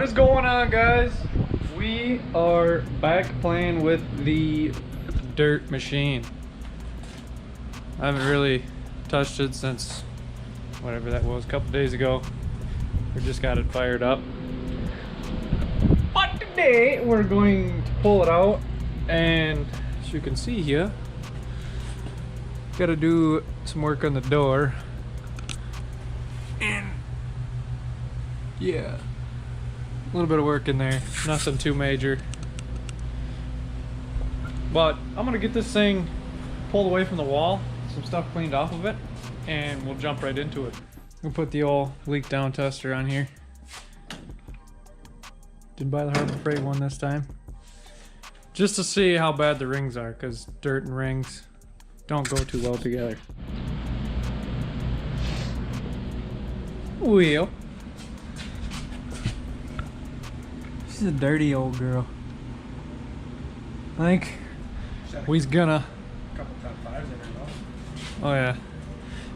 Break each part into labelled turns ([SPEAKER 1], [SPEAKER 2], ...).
[SPEAKER 1] What is going on, guys? We are back playing with the dirt machine. I haven't really touched it since whatever that was, a couple days ago. We just got it fired up. But today we're going to pull it out, and as you can see here, gotta do some work on the door. And yeah, a little bit of work in there, nothing too major. But I'm gonna get this thing pulled away from the wall, some stuff cleaned off of it, and we'll jump right into it. We'll put the old leak down tester on here. Did buy the Harbor Freight one this time, just to see how bad the rings are, because dirt and rings don't go too well together. Well, she's a dirty old girl. I think we's gonna.
[SPEAKER 2] Couple top fives in her though.
[SPEAKER 1] Oh yeah,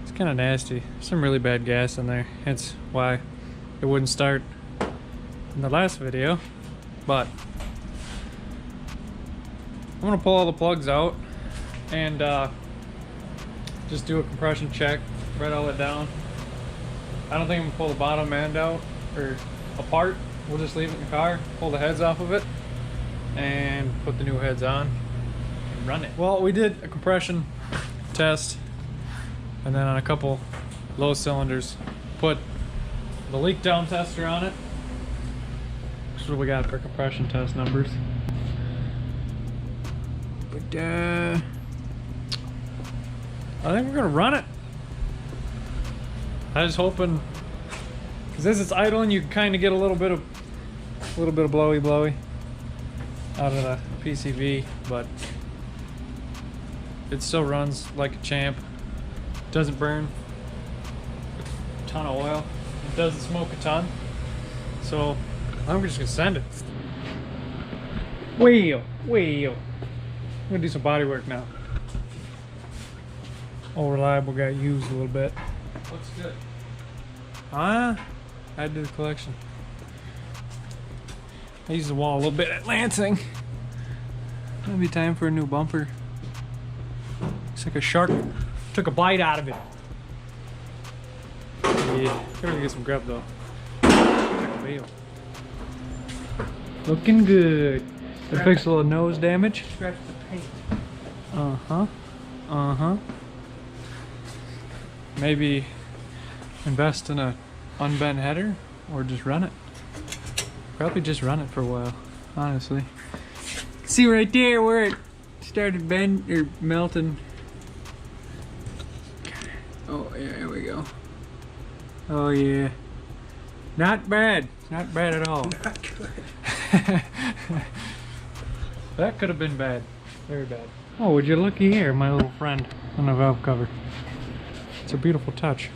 [SPEAKER 1] it's kind of nasty. Some really bad gas in there. Hence why it wouldn't start in the last video. But I'm gonna pull all the plugs out and just do a compression check, write all it down. I don't think I'm gonna pull the bottom end out or apart. We'll just leave it in the car, pull the heads off of it, and put the new heads on and run it. Well, we did a compression test, and then on a couple low cylinders, put the leak down tester on it. That's what we got for compression test numbers. But I think we're gonna run it. I was hoping, because as it's idling, you kind of get a little bit of blowy out of the PCV, but it still runs like a champ. Doesn't burn a ton of oil. It doesn't smoke a ton. So I'm just gonna send it. I'm gonna do some body work now. Old Reliable got used a little bit. Looks good. Add to the collection. I used the wall a little bit at Lansing. It'll be time for a new bumper. Looks like a shark took a bite out of it. Yeah, gotta get some grub though. Check the wheel. Looking good. I fixed a little nose damage.
[SPEAKER 2] Scratch the paint.
[SPEAKER 1] Maybe invest in a unbent header or just run it. Probably just run it for a while, honestly. See right there where it started bending or melting. Oh yeah, here we go. Oh yeah. Not bad. Not bad at all.
[SPEAKER 2] Not good.
[SPEAKER 1] That could have been bad. Very bad. Oh, would you looky here, my little friend on the valve cover. It's a beautiful touch.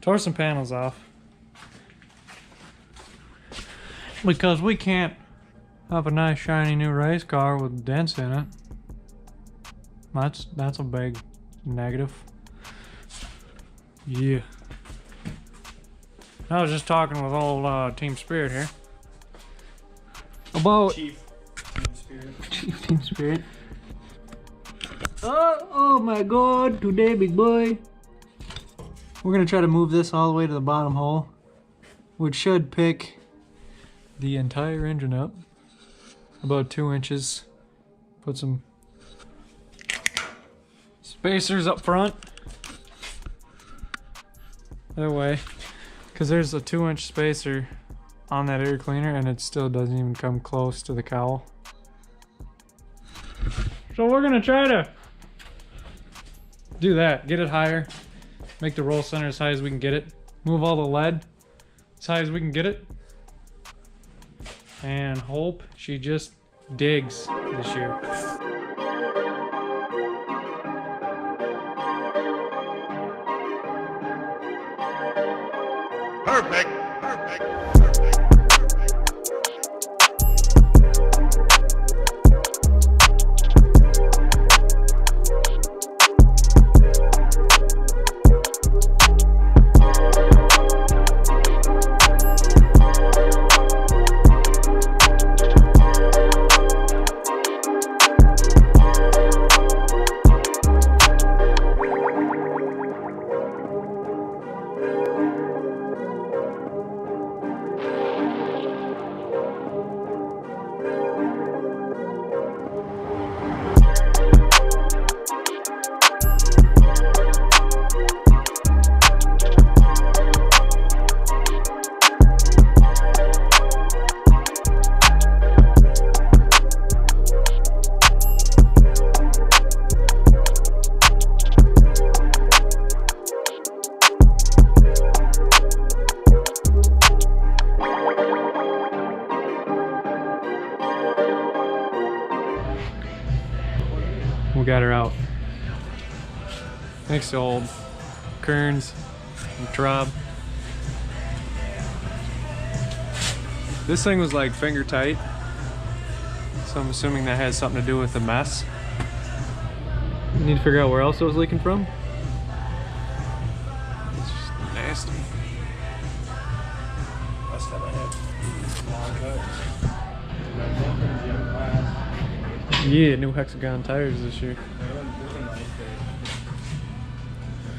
[SPEAKER 1] Tore some panels off, because we can't have a nice shiny new race car with dents in it. That's a big negative. Yeah. I was just talking with old Team Spirit here about
[SPEAKER 2] Chief Team Spirit.
[SPEAKER 1] Chief Team Spirit. Oh my god, today, big boy. We're gonna try to move this all the way to the bottom hole, which should pick the entire engine up about 2 inches. Put some spacers up front. That way, because there's a 2-inch spacer on that air cleaner and it still doesn't even come close to the cowl. So we're gonna try to do that, get it higher, make the roll center as high as we can get it, move all the lead as high as we can get it, and hope she just digs this year.
[SPEAKER 3] Perfect. Perfect. Perfect.
[SPEAKER 1] We got her out. Thanks to old Kearns and Traub. This thing was like finger tight, so I'm assuming that has something to do with the mess. We need to figure out where else it was leaking from. It's just nasty.
[SPEAKER 2] Last time I had long cuts.
[SPEAKER 1] Yeah, new Hexagon tires this year.
[SPEAKER 2] They're nice.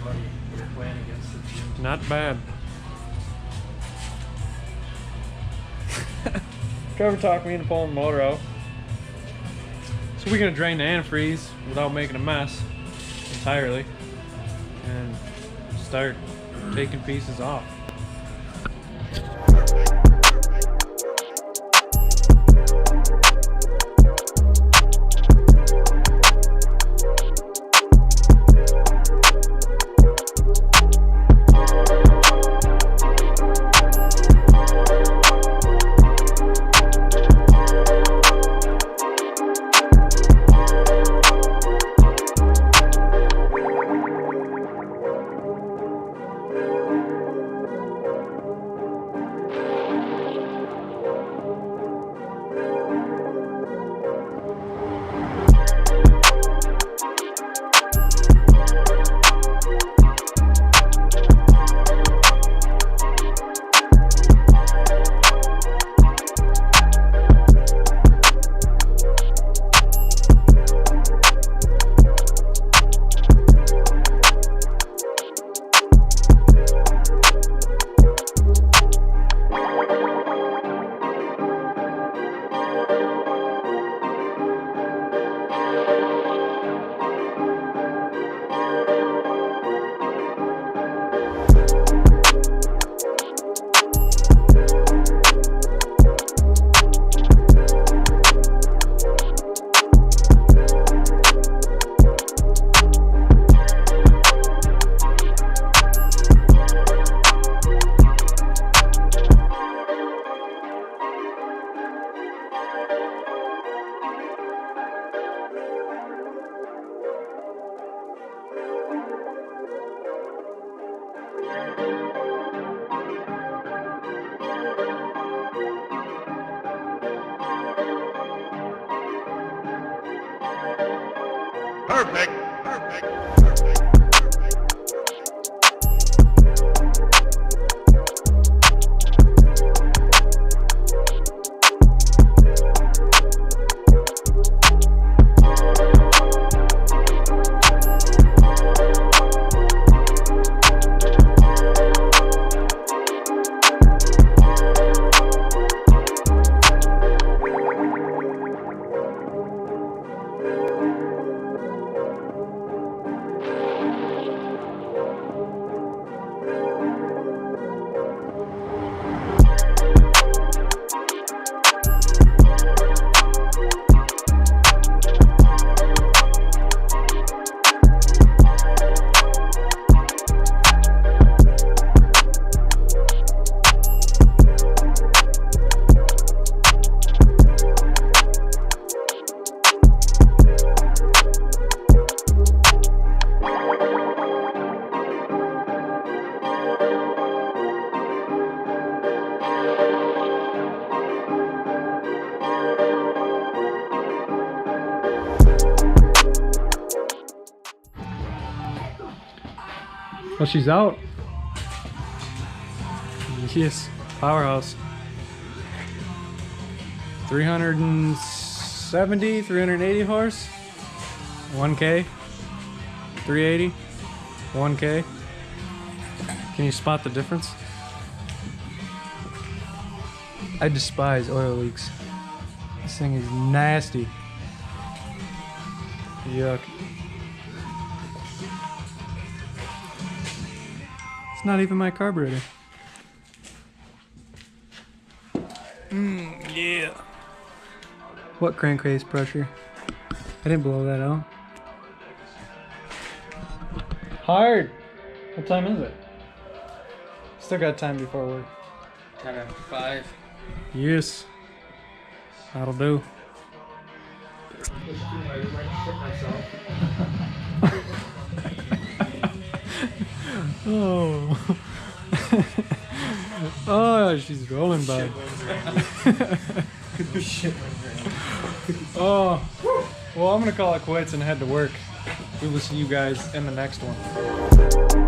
[SPEAKER 2] Buddy, we were playing against the gym.
[SPEAKER 1] Not bad. Trevor talked me into pulling the motor out. So we're gonna drain the antifreeze without making a mess entirely and start taking pieces off.
[SPEAKER 3] Perfect. Perfect.
[SPEAKER 1] Well, she's out. Yes, powerhouse. 370, 380 horse. 1K. 380. 1K. Can you spot the difference? I despise oil leaks. This thing is nasty. Yuck. It's not even my carburetor. Yeah. What crankcase pressure? I didn't blow that out. Hard. What time is it? Still got time before work.
[SPEAKER 2] 10:05.
[SPEAKER 1] Yes. That'll do.
[SPEAKER 2] was too hard. I might shit myself.
[SPEAKER 1] Oh. Oh, she's rolling by.
[SPEAKER 2] Shit.
[SPEAKER 1] Oh. Well, I'm gonna call it quits and head to work. We will see you guys in the next one.